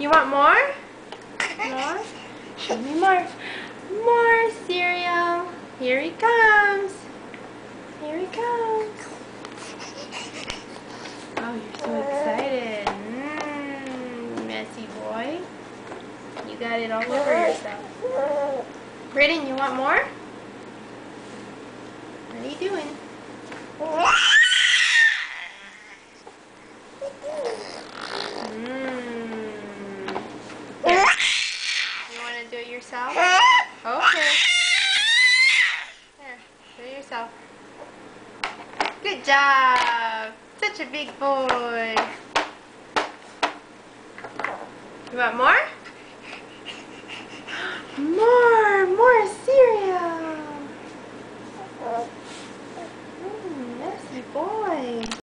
You want more? More? Show me more. More cereal. Here he comes. Here he comes. Oh, you're so excited. Messy boy. You got it all over yourself. Brayden, you want more? What are you doing? You want to do it yourself? Okay. Here, do it yourself. Good job. Such a big boy. You want more? More.